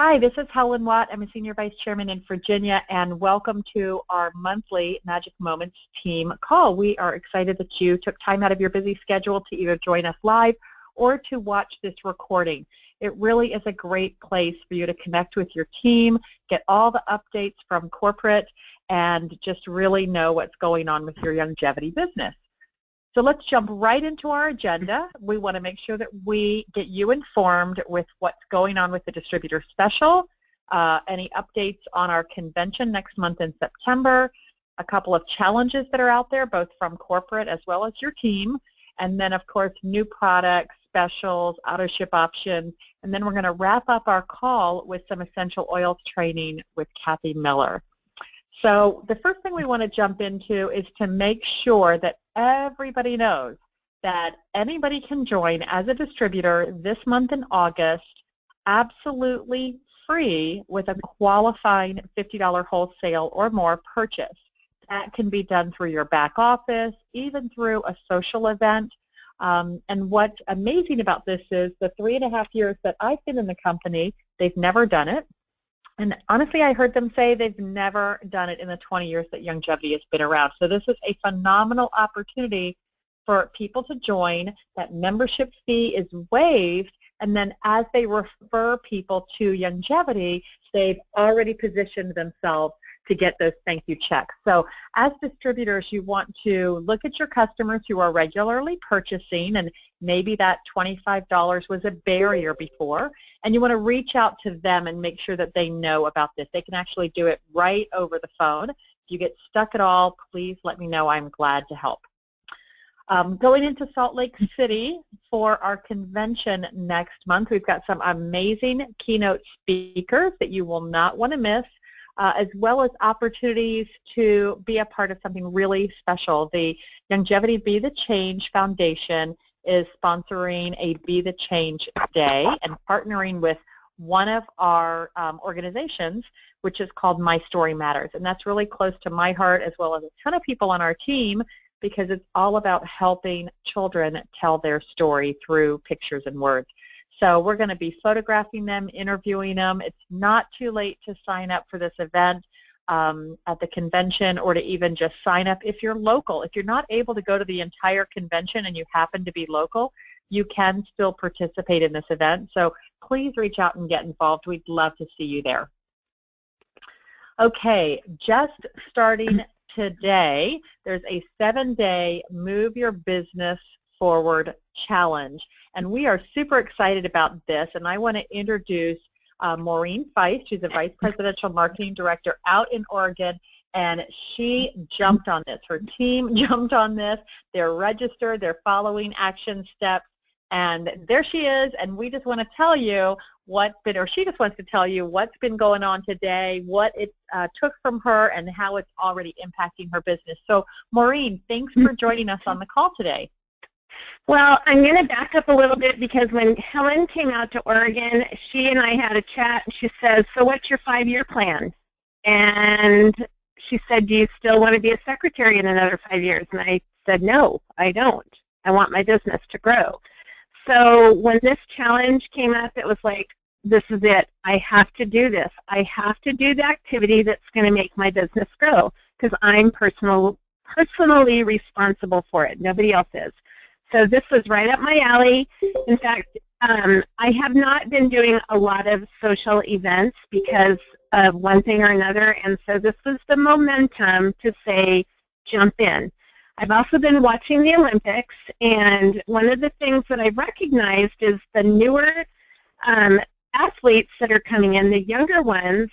Hi, this is Helen Watt. I'm a Senior Vice Chairman in Virginia, and welcome to our monthly Magic Moments team call. We are excited that you took time out of your busy schedule to either join us live or to watch this recording. It really is a great place for you to connect with your team, get all the updates from corporate, and just really know what's going on with your longevity business. So let's jump right into our agenda. We want to make sure that we get you informed with what's going on with the distributor special, any updates on our convention next month in September, a couple of challenges that are out there, both from corporate as well as your team, and then, of course, new products, specials, auto ship options, and then we're going to wrap up our call with some essential oils training with Kathy Miller. So the first thing we want to jump into is to make sure that everybody knows that anybody can join as a distributor this month in August absolutely free with a qualifying $50 wholesale or more purchase. That can be done through your back office, even through a social event. And what's amazing about this is the 3.5 years that I've been in the company, they've never done it. And honestly, I heard them say they've never done it in the 20 years that Longevity has been around. So this is a phenomenal opportunity for people to join. That membership fee is waived, and then as they refer people to Longevity, they've already positioned themselves to get those thank you checks. So as distributors, you want to look at your customers who are regularly purchasing, and maybe that $25 was a barrier before, and you want to reach out to them and make sure that they know about this. They can actually do it right over the phone. If you get stuck at all, please let me know. I'm glad to help. Going into Salt Lake City for our convention next month, we've got some amazing keynote speakers that you will not want to miss, as well as opportunities to be a part of something really special. The Longevity Be the Change Foundation is sponsoring a Be the Change Day and partnering with one of our organizations, which is called My Story Matters. And that's really close to my heart, as well as a ton of people on our team, because it's all about helping children tell their story through pictures and words. So we're going to be photographing them, interviewing them. It's not too late to sign up for this event at the convention, or to even just sign up if you're local. If you're not able to go to the entire convention and you happen to be local, you can still participate in this event. So please reach out and get involved. We'd love to see you there. Okay, just starting today, there's a 7-day Move Your Business Forward challenge, and we are super excited about this. And I want to introduce Maureen Feist, who's a Vice Presidential Marketing Director out in Oregon, and she jumped on this. Her team jumped on this. They're registered. They're following action steps, and there she is. And we just want to tell you she just wants to tell you what's been going on today, what it took from her, and how it's already impacting her business. So, Maureen, thanks for joining us on the call today. Well, I'm going to back up a little bit, because when Helen came out to Oregon, she and I had a chat, and she says, so what's your 5-year plan? And she said, do you still want to be a secretary in another 5 years? And I said, no, I don't. I want my business to grow. So when this challenge came up, it was like, this is it. I have to do this. I have to do the activity that's going to make my business grow, because I'm personally responsible for it. Nobody else is. So this was right up my alley. In fact, I have not been doing a lot of social events because of one thing or another, and so this was the momentum to say, jump in. I've also been watching the Olympics, and one of the things that I've recognized is the newer athletes that are coming in, the younger ones,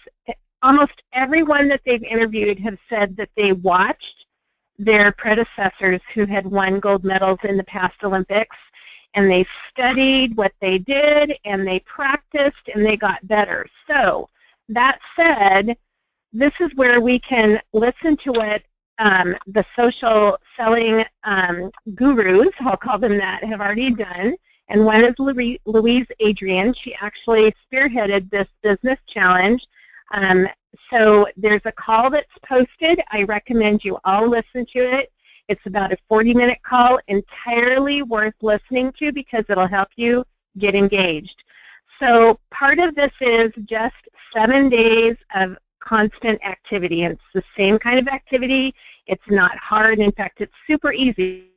almost everyone that they've interviewed have said that they watched their predecessors who had won gold medals in the past Olympics, and they studied what they did, and they practiced, and they got better. So that said, this is where we can listen to what the social selling gurus, I'll call them that, have already done. And one is Louise Adrian. She actually spearheaded this business challenge. So there's a call that's posted. I recommend you all listen to it. It's about a 40-minute call, entirely worth listening to, because it'll help you get engaged. So part of this is just 7 days of constant activity, and it's the same kind of activity. It's not hard. In fact, it's super easy.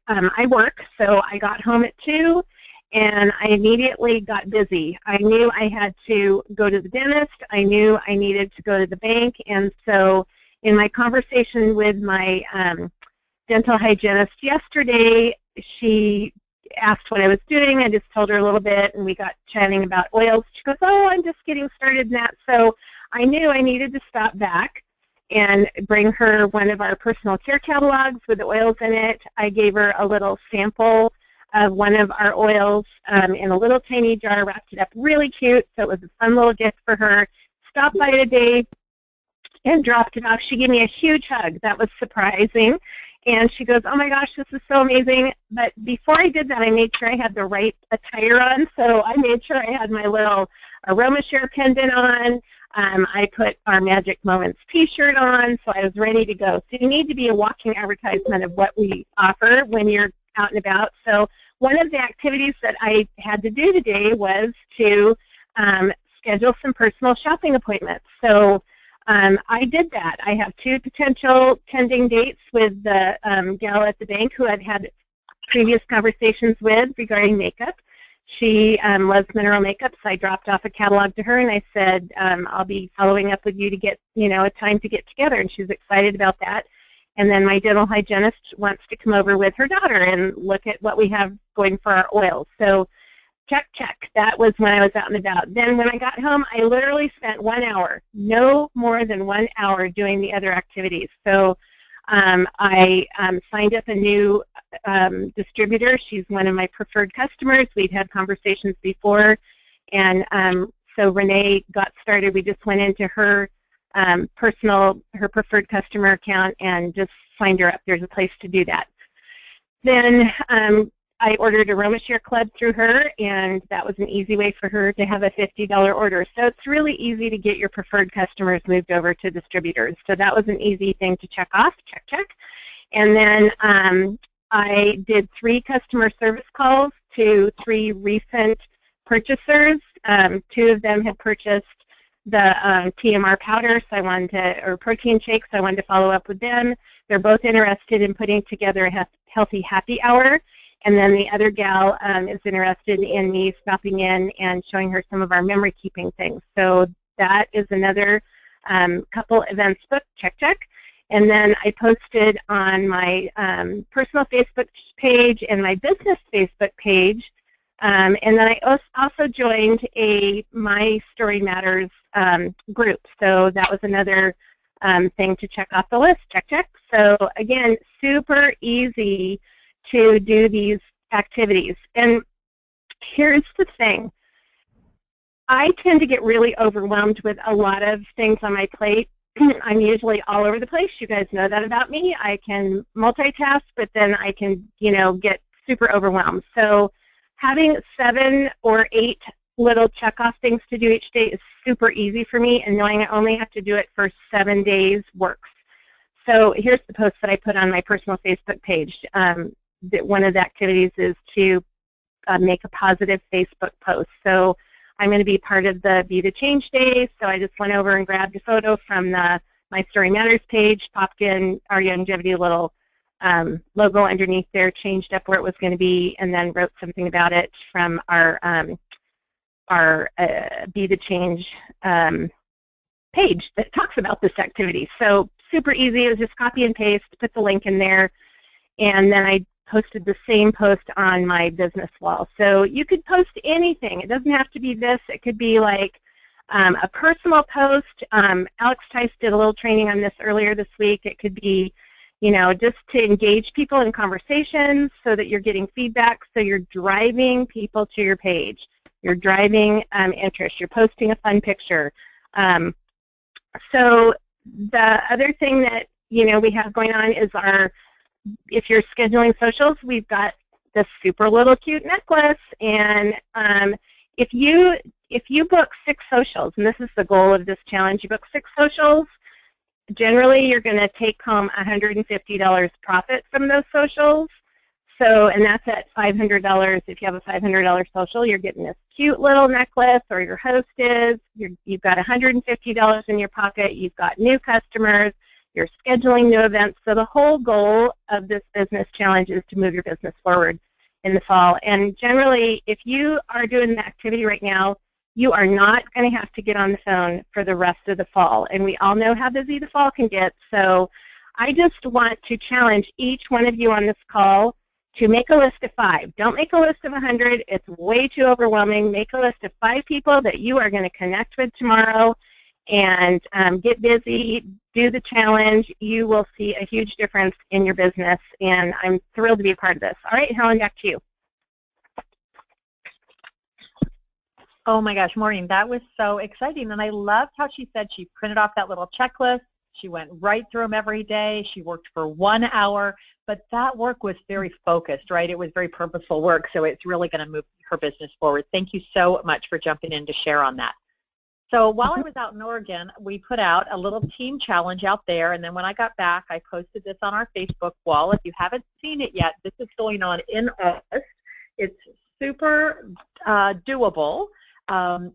I work, so I got home at 2, and I immediately got busy. I knew I had to go to the dentist. I knew I needed to go to the bank, and so in my conversation with my dental hygienist yesterday, she asked what I was doing. I just told her a little bit, and we got chatting about oils. She goes, oh, I'm just getting started in that. So I knew I needed to stop back and bring her one of our personal care catalogs with the oils in it. I gave her a little sample of one of our oils in a little tiny jar, wrapped it up really cute, so it was a fun little gift for her. Stopped by today and dropped it off. She gave me a huge hug. That was surprising. And she goes, oh my gosh, this is so amazing. But before I did that, I made sure I had the right attire on. So I made sure I had my little AromaShare pendant on. I put our Magic Moments t-shirt on, so I was ready to go. So you need to be a walking advertisement of what we offer when you're out and about. So one of the activities that I had to do today was to schedule some personal shopping appointments. So I did that. I have 2 potential pending dates with the gal at the bank who I'd had previous conversations with regarding makeup. She loves mineral makeup, so I dropped off a catalog to her, and I said, I'll be following up with you to get, a time to get together, and she's excited about that. And then my dental hygienist wants to come over with her daughter and look at what we have going for our oils. So check, check. That was when I was out and about. Then when I got home, I literally spent 1 hour, no more than 1 hour, doing the other activities. So I signed up a new distributor. She's one of my preferred customers. We'd had conversations before, and so Renee got started. We just went into her her preferred customer account and just signed her up. There's a place to do that. Then I ordered AromaShare Club through her, and that was an easy way for her to have a $50 order. So it's really easy to get your preferred customers moved over to distributors. So that was an easy thing to check off, check, check. And then I did 3 customer service calls to 3 recent purchasers. 2 of them had purchased the TMR powder, so I wanted to, or protein shakes, so I wanted to follow up with them. They're both interested in putting together a healthy happy hour. And then the other gal is interested in me stopping in and showing her some of our memory keeping things. So that is another couple events booked, check, check. And then I posted on my personal Facebook page and my business Facebook page. And then I also joined a My Story Matters group. So that was another thing to check off the list, check, check. So again, super easy to do these activities. And here's the thing. I tend to get really overwhelmed with a lot of things on my plate. I'm usually all over the place. You guys know that about me. I can multitask, but then I can, get super overwhelmed. So having 7 or 8 little check-off things to do each day is super easy for me, and knowing I only have to do it for 7 days works. So here's the post that I put on my personal Facebook page. One of the activities is to make a positive Facebook post. So I'm going to be part of the Be the Change Day, so I just went over and grabbed a photo from the My Story Matters page, popped in our Youngevity little logo underneath there, changed up where it was going to be, and then wrote something about it from our Be the Change page that talks about this activity. So super easy. It was just copy and paste, put the link in there, and then I posted the same post on my business wall. So you could post anything. It doesn't have to be this. It could be like a personal post. Alex Tice did a little training on this earlier this week. It could be, just to engage people in conversations so that you're getting feedback, so you're driving people to your page. You're driving interest. You're posting a fun picture. So the other thing that, we have going on is if you're scheduling socials, we've got this super little cute necklace, and if you book 6 socials, and this is the goal of this challenge, you book 6 socials, generally you're going to take home $150 profit from those socials. So, and that's at $500. If you have a $500 social, you're getting this cute little necklace, or your host is. You've got $150 in your pocket. You've got new customers. You're scheduling new events. So the whole goal of this business challenge is to move your business forward in the fall. And generally, if you are doing the activity right now, you are not going to have to get on the phone for the rest of the fall. And we all know how busy the fall can get. So I just want to challenge each one of you on this call to make a list of 5. Don't make a list of 100. It's way too overwhelming. Make a list of 5 people that you are going to connect with tomorrow and get busy, do the challenge. You will see a huge difference in your business, and I'm thrilled to be a part of this. All right, Helen, back to you. Oh my gosh, Maureen, that was so exciting, and I loved how she said she printed off that little checklist. She went right through them every day. She worked for 1 hour, but that work was very focused, right? It was very purposeful work, so it's really going to move her business forward. Thank you so much for jumping in to share on that. So while I was out in Oregon, we put out a little team challenge out there, and then when I got back, I posted this on our Facebook wall. If you haven't seen it yet, this is going on in August. It's super doable.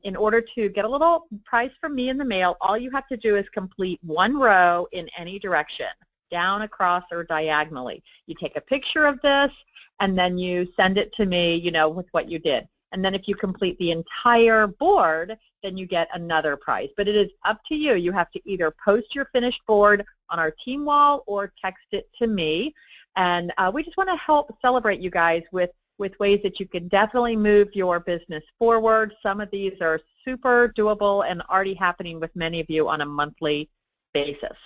In order to get a little prize from me in the mail, all you have to do is complete 1 row in any direction, down, across, or diagonally. You take a picture of this, and then you send it to me, you know, with what you did. And then if you complete the entire board, then you get another prize. But it is up to you. You have to either post your finished board on our team wall or text it to me. And we just want to help celebrate you guys with ways that you can definitely move your business forward. Some of these are super doable and already happening with many of you on a monthly basis.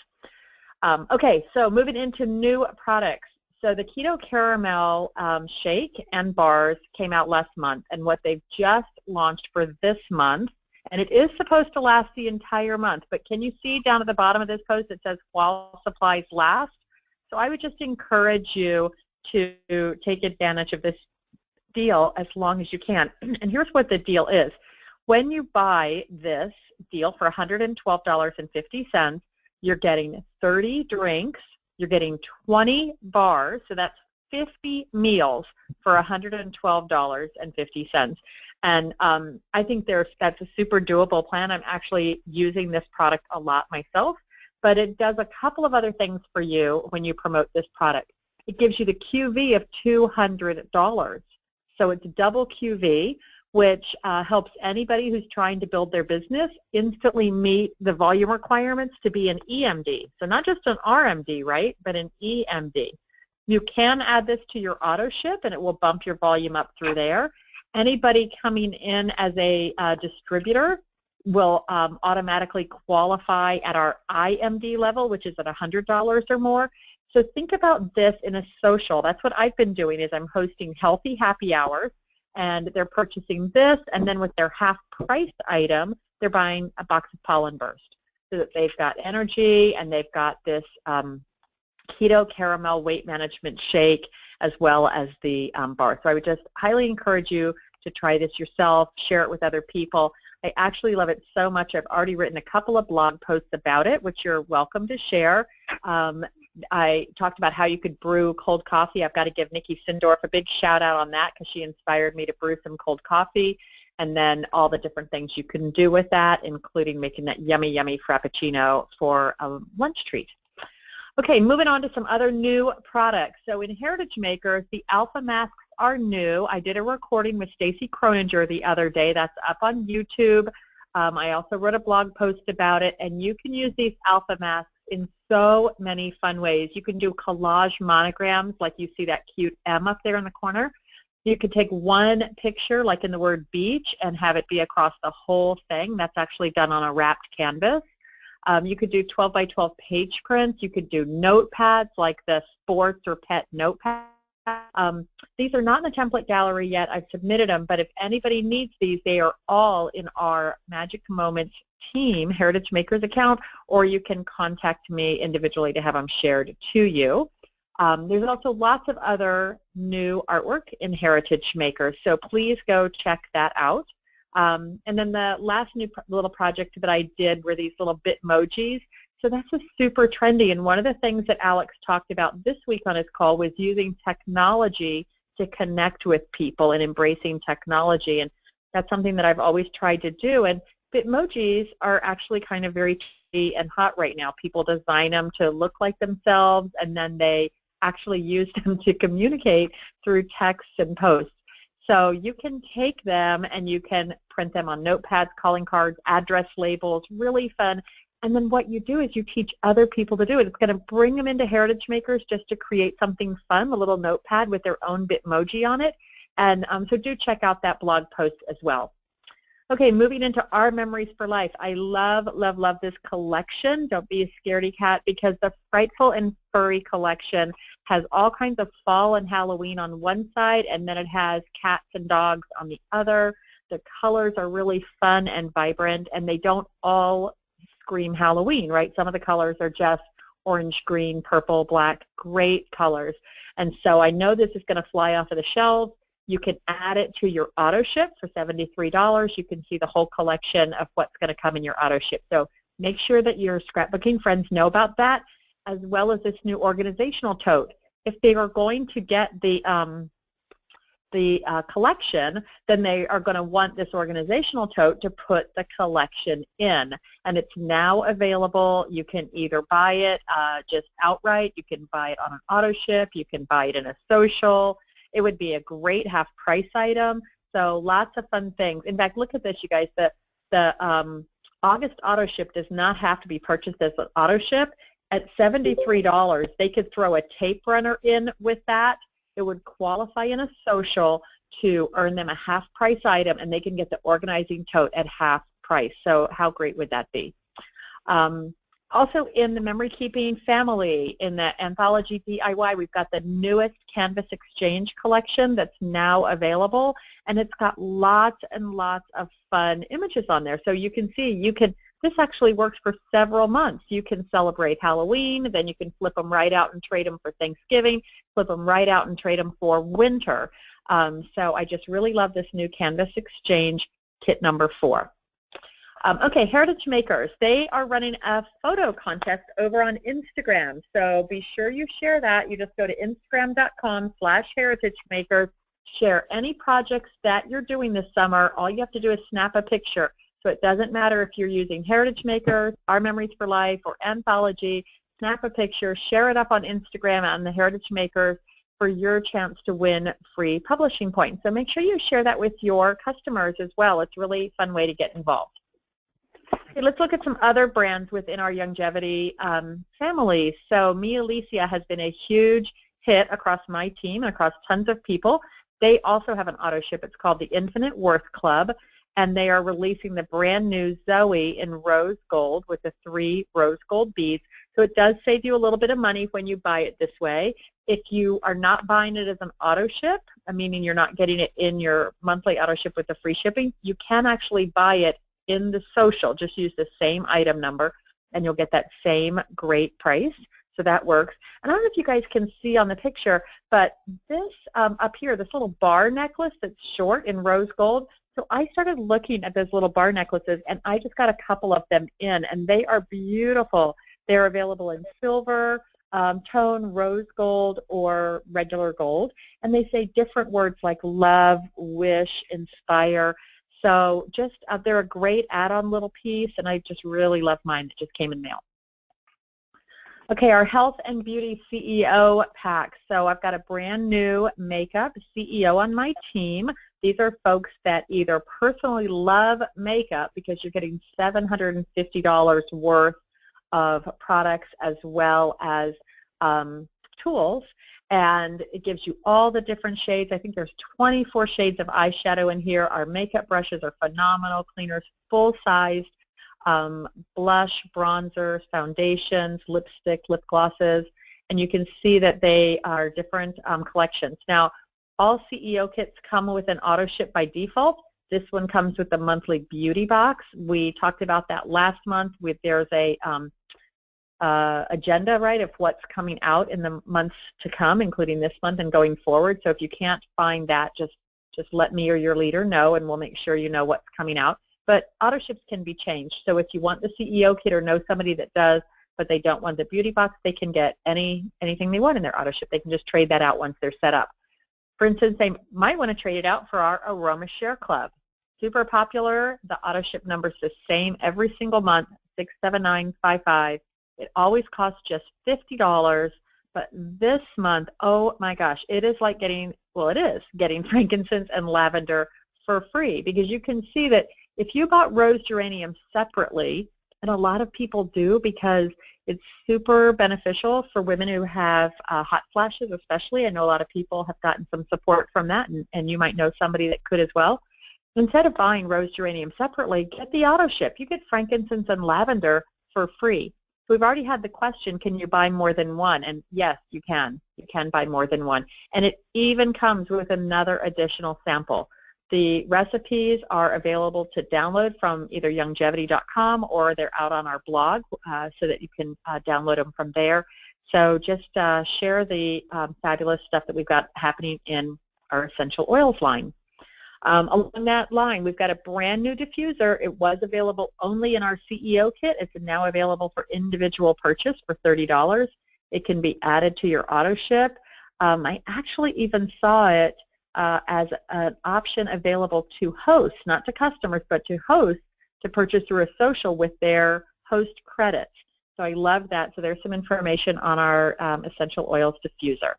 Okay, so moving into new products. So the Keto Caramel Shake and Bars came out last month, and what they've just launched for this month, and it is supposed to last the entire month, but can you see down at the bottom of this post it says while supplies last? So I would just encourage you to take advantage of this deal as long as you can. And here's what the deal is. When you buy this deal for $112.50, you're getting 30 drinks, you're getting 20 bars, so that's 50 meals for $112.50. And I think that's a super doable plan. I'm actually using this product a lot myself, but it does a couple of other things for you when you promote this product. It gives you the QV of $200. So it's double QV, which helps anybody who's trying to build their business instantly meet the volume requirements to be an EMD. So not just an RMD, right, but an EMD. You can add this to your auto ship, and it will bump your volume up through there. Anybody coming in as a distributor will automatically qualify at our IMD level, which is at $100 or more. So think about this in a social. That's what I've been doing, is I'm hosting healthy happy hours, and they're purchasing this, and then with their half-price item, they're buying a box of Pollen Burst, so that they've got energy, and they've got this Keto Caramel Weight Management Shake, as well as the bar. So I would just highly encourage you to try this yourself, share it with other people. I actually love it so much. I've already written a couple of blog posts about it, which you're welcome to share. I talked about how you could brew cold coffee. I've got to give Nikki Sindorf a big shout out on that, because she inspired me to brew some cold coffee, and then all the different things you can do with that, including making that yummy, yummy Frappuccino for a lunch treat. Okay, moving on to some other new products. So in Heritage Makers, the Alpha Masks are new. I did a recording with Stacy Croninger the other day. That's up on YouTube. I also wrote a blog post about it, and you can use these Alpha Masks in so many fun ways. You can do collage monograms, like you see that cute M up there in the corner. You could take one picture, like in the word beach, and have it be across the whole thing. That's actually done on a wrapped canvas. You could do 12 by 12 page prints. You could do notepads, like the sports or pet notepad. These are not in the template gallery yet. I've submitted them, but if anybody needs these, they are all in our Magic Moments team Heritage Makers account, or you can contact me individually to have them shared to you. There's also lots of other new artwork in Heritage Makers, so please go check that out. And then the last new little project that I did were these little Bitmojis. So that's a super trendy. And one of the things that Alex talked about this week on his call was using technology to connect with people and embracing technology. And that's something that I've always tried to do. And Bitmojis are actually kind of very trendy and hot right now. People design them to look like themselves, and then they actually use them to communicate through texts and posts. So you can take them and you can print them on notepads, calling cards, address labels, really fun. And then what you do is you teach other people to do it. It's going to bring them into Heritage Makers just to create something fun, a little notepad with their own Bitmoji on it. And so do check out that blog post as well. Okay, moving into Our Memories for Life. I love, love, love this collection. Don't be a scaredy cat, because the Frightful and Furry collection has all kinds of fall and Halloween on one side, and then it has cats and dogs on the other. The colors are really fun and vibrant, and they don't all scream Halloween, right? Some of the colors are just orange, green, purple, black, great colors. And so I know this is going to fly off of the shelves. You can add it to your auto ship for $73. You can see the whole collection of what's going to come in your auto ship. So make sure that your scrapbooking friends know about that, as well as this new organizational tote. If they are going to get the collection, then they are going to want this organizational tote to put the collection in. And it's now available. You can either buy it just outright. You can buy it on an auto ship. You can buy it in a social. It would be a great half-price item. So lots of fun things. In fact, look at this, you guys. The August auto ship does not have to be purchased as an auto ship. At $73, they could throw a tape runner in with that. It would qualify in a social to earn them a half-price item, and they can get the organizing tote at half price. So how great would that be? Also in the memory keeping family, in the Anthology DIY, we've got the newest Canvas Exchange collection that's now available, and it's got lots and lots of fun images on there. So you can see, this actually works for several months. You can celebrate Halloween, then you can flip them right out and trade them for Thanksgiving, flip them right out and trade them for winter. So I just really love this new Canvas Exchange kit number 4. Okay, Heritage Makers, they are running a photo contest over on Instagram. So be sure you share that. You just go to instagram.com/heritagemakers, share any projects that you're doing this summer. All you have to do is snap a picture. So it doesn't matter if you're using Heritage Makers, Our Memories for Life, or Anthology. Snap a picture, share it up on Instagram on the Heritage Makers for your chance to win free publishing points. So make sure you share that with your customers as well. It's a really fun way to get involved. Okay, let's look at some other brands within our Youngevity family. So Me Alicia has been a huge hit across my team and across tons of people. They also have an auto ship. It's called the Infinite Worth Club, and they are releasing the brand new Zoe in rose gold with the 3 rose gold beads. So it does save you a little bit of money when you buy it this way. If you are not buying it as an auto ship, meaning you're not getting it in your monthly auto ship with the free shipping, you can actually buy it in the social. Just use the same item number and you'll get that same great price. So that works. And I don't know if you guys can see on the picture, but this up here, this little bar necklace that's short in rose gold. So I started looking at those little bar necklaces, and I just got a couple of them in, and they are beautiful. They're available in silver, tone, rose gold, or regular gold. And they say different words like love, wish, inspire. So just they're a great add-on little piece, and I just really love mine that just came in mail. Okay, our Health and Beauty CEO pack. So I've got a brand new makeup CEO on my team. These are folks that either personally love makeup because you're getting $750 worth of products as well as tools. And it gives you all the different shades. I think there's 24 shades of eyeshadow in here. Our makeup brushes are phenomenal. Cleaners, full-sized, blush, bronzers, foundations, lipstick, lip glosses. And you can see that they are different collections. Now, all CEO kits come with an auto ship by default. This one comes with the monthly beauty box. We talked about that last month. There's a agenda, right, of what's coming out in the months to come, including this month and going forward. So if you can't find that, just let me or your leader know, and we'll make sure you know what's coming out. But auto ships can be changed. So if you want the CEO kit or know somebody that does, but they don't want the beauty box, they can get anything they want in their auto ship. They can just trade that out once they're set up. For instance, they might want to trade it out for our Aroma Share Club. Super popular. The auto ship number is the same every single month, 67955. It always costs just $50, but this month, oh my gosh, it is like getting, well, it is getting frankincense and lavender for free, because you can see that if you bought rose geranium separately, and a lot of people do because it's super beneficial for women who have hot flashes especially. I know a lot of people have gotten some support from that, and you might know somebody that could as well. Instead of buying rose geranium separately, get the auto ship. You get frankincense and lavender for free. So we've already had the question, can you buy more than one? And yes, you can. You can buy more than one. And it even comes with another additional sample. The recipes are available to download from either Youngevity.com or they're out on our blog so that you can download them from there. So just share the fabulous stuff that we've got happening in our essential oils line. Along that line, we've got a brand new diffuser. It was available only in our CEO kit. It's now available for individual purchase for $30. It can be added to your auto ship. I actually even saw it as an option available to hosts, not to customers, but to hosts to purchase through a social with their host credits. So I love that. So there's some information on our essential oils diffuser.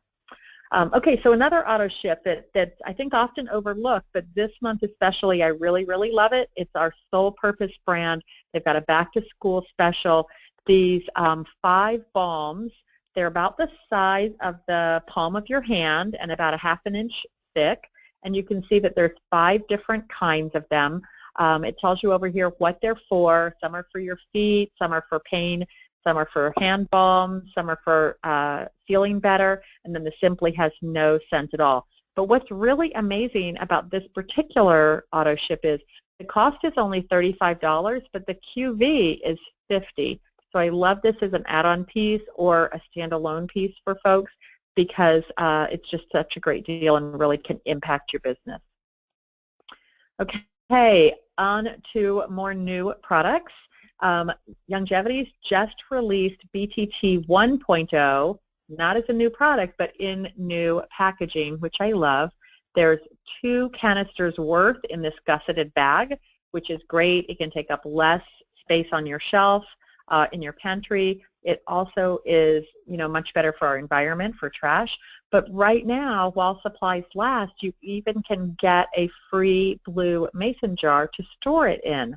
Okay, so another auto ship that I think often overlooked, but this month especially, I really, really love it. It's our Soul Purpose brand. They've got a back-to-school special. These 5 balms, they're about the size of the palm of your hand and about a ½ an inch thick, and you can see that there's 5 different kinds of them. It tells you over here what they're for. Some are for your feet, some are for pain, some are for hand balm, some are for feeling better, and then the Simply has no scent at all. But what's really amazing about this particular auto ship is the cost is only $35, but the QV is $50. So I love this as an add-on piece or a standalone piece for folks because it's just such a great deal and really can impact your business. Okay, on to more new products. Youngevity's just released BTT 1.0, not as a new product, but in new packaging, which I love. There's 2 canisters worth in this gusseted bag, which is great. It can take up less space on your shelf, in your pantry. It also is, much better for our environment, for trash. But right now, while supplies last, you even can get a free blue mason jar to store it in.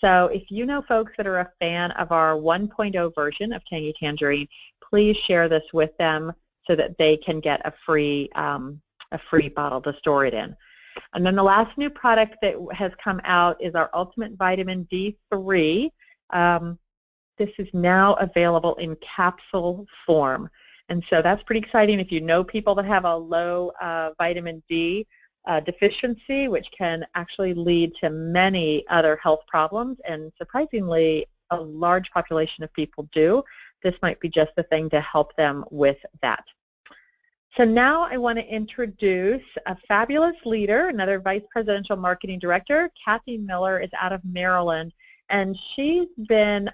So if you know folks that are a fan of our 1.0 version of Tangy Tangerine, please share this with them so that they can get a free bottle to store it in. And then the last new product that has come out is our Ultimate Vitamin D3. This is now available in capsule form. And so that's pretty exciting if you know people that have a low vitamin D deficiency, which can actually lead to many other health problems, and surprisingly a large population of people do. This might be just the thing to help them with that. So now I want to introduce a fabulous leader, another Vice Presidential Marketing Director. Kathy Miller is out of Maryland, and she's been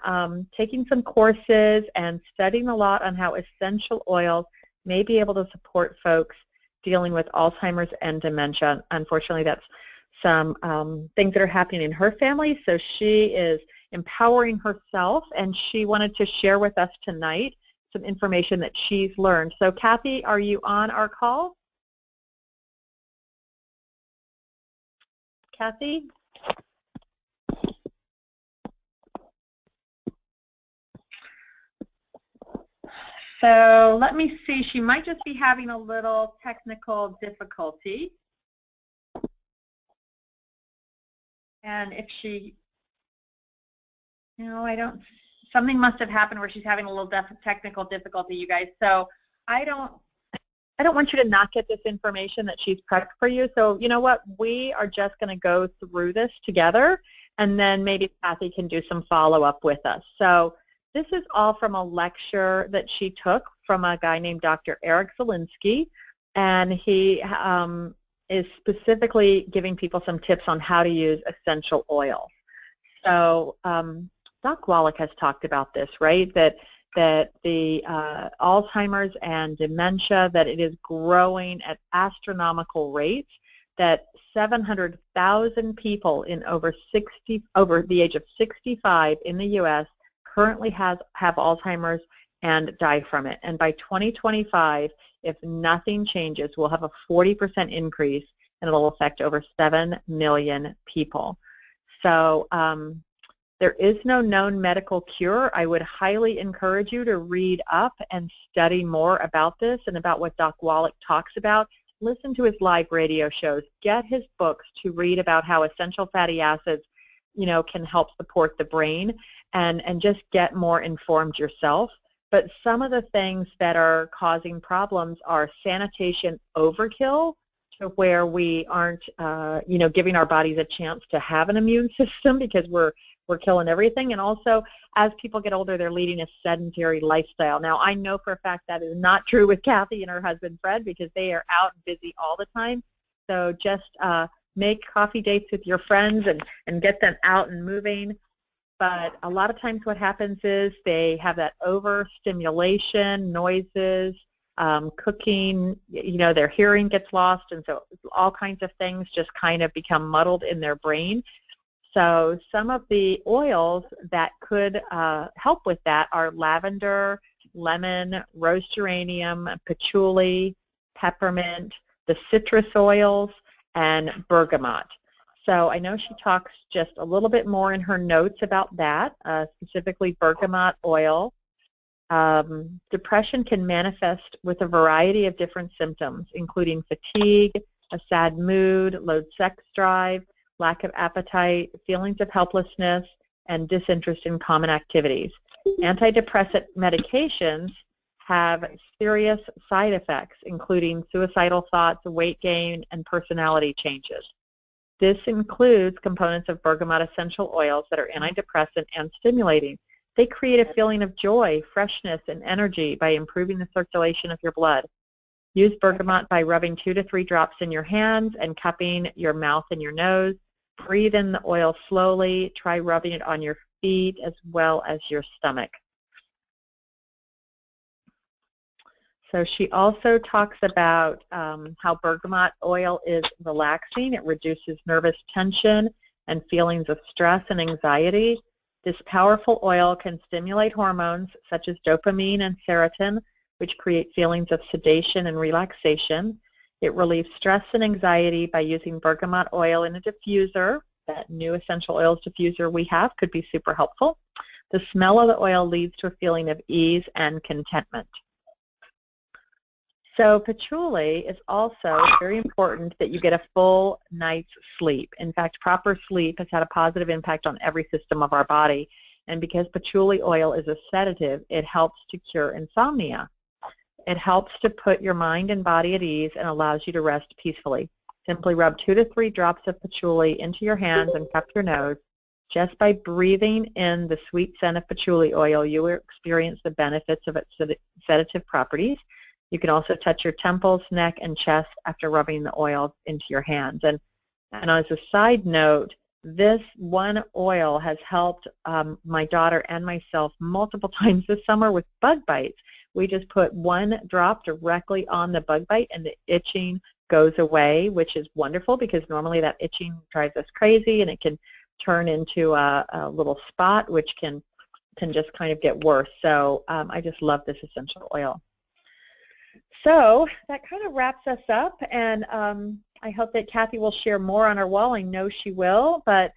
taking some courses and studying a lot on how essential oils may be able to support folks dealing with Alzheimer's and dementia. Unfortunately, that's some things that are happening in her family, so she is empowering herself, and she wanted to share with us tonight some information that she's learned. So Kathy, are you on our call? Kathy? So let me see, she might just be having a little technical difficulty. And if she, something must have happened where she's having a little technical difficulty, you guys. So I don't want you to not get this information that she's prepped for you. So you know what, we are just going to go through this together, and then maybe Kathy can do some follow-up with us. So this is all from a lecture that she took from a guy named Dr. Eric Zielinski, and he is specifically giving people some tips on how to use essential oils. So Doc Wallach has talked about this, right, that that the Alzheimer's and dementia, that it is growing at astronomical rates, that 700,000 people in over the age of 65 in the U.S. currently have Alzheimer's and die from it. And by 2025, if nothing changes, we'll have a 40% increase, and it'll affect over 7 million people. So there is no known medical cure. I would highly encourage you to read up and study more about this and about what Doc Wallach talks about. Listen to his live radio shows. Get his books to read about how essential fatty acids, can help support the brain, and just get more informed yourself. But some of the things that are causing problems are sanitation overkill, to where we aren't, giving our bodies a chance to have an immune system because we're killing everything. And also, as people get older, they're leading a sedentary lifestyle. Now, I know for a fact that is not true with Kathy and her husband, Fred, because they are out and busy all the time. So just make coffee dates with your friends and get them out and moving. But a lot of times what happens is they have that overstimulation, noises, cooking, their hearing gets lost, and so all kinds of things just kind of become muddled in their brain. So some of the oils that could help with that are lavender, lemon, rose geranium, patchouli, peppermint, the citrus oils, and bergamot. So I know she talks just a little bit more in her notes about that, specifically bergamot oil. Depression can manifest with a variety of different symptoms, including fatigue, a sad mood, low sex drive, lack of appetite, feelings of helplessness, and disinterest in common activities. Antidepressant medications have serious side effects, including suicidal thoughts, weight gain, and personality changes. This includes components of bergamot essential oils that are antidepressant and stimulating. They create a feeling of joy, freshness, and energy by improving the circulation of your blood. Use bergamot by rubbing 2 to 3 drops in your hands and cupping your mouth and your nose. Breathe in the oil slowly. Try rubbing it on your feet as well as your stomach. So she also talks about how bergamot oil is relaxing. It reduces nervous tension and feelings of stress and anxiety. This powerful oil can stimulate hormones such as dopamine and serotonin, which create feelings of sedation and relaxation. It relieves stress and anxiety by using bergamot oil in a diffuser. That new essential oils diffuser we have could be super helpful. The smell of the oil leads to a feeling of ease and contentment. So patchouli is also very important that you get a full night's sleep. In fact, proper sleep has had a positive impact on every system of our body. And because patchouli oil is a sedative, it helps to cure insomnia. It helps to put your mind and body at ease and allows you to rest peacefully. Simply rub 2 to 3 drops of patchouli into your hands and cup your nose. Just by breathing in the sweet scent of patchouli oil, you will experience the benefits of its sedative properties. You can also touch your temples, neck, and chest after rubbing the oil into your hands. And as a side note, this one oil has helped my daughter and myself multiple times this summer with bug bites. We just put 1 drop directly on the bug bite and the itching goes away, which is wonderful because normally that itching drives us crazy and it can turn into a little spot, which can just kind of get worse. So I just love this essential oil. So that kind of wraps us up, and I hope that Kathy will share more on her wall. I know she will, but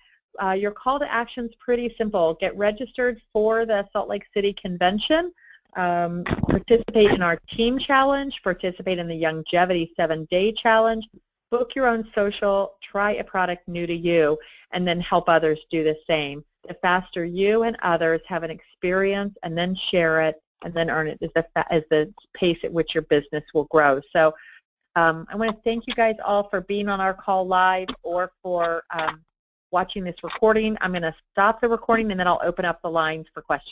your call to action is pretty simple. Get registered for the Salt Lake City Convention, participate in our team challenge, participate in the Longevity 7-Day Challenge, book your own social, try a product new to you, and then help others do the same. The faster you and others have an experience and then share it, and then earn it is the pace at which your business will grow. So I want to thank you guys all for being on our call live or for watching this recording. I'm going to stop the recording and then I'll open up the lines for questions.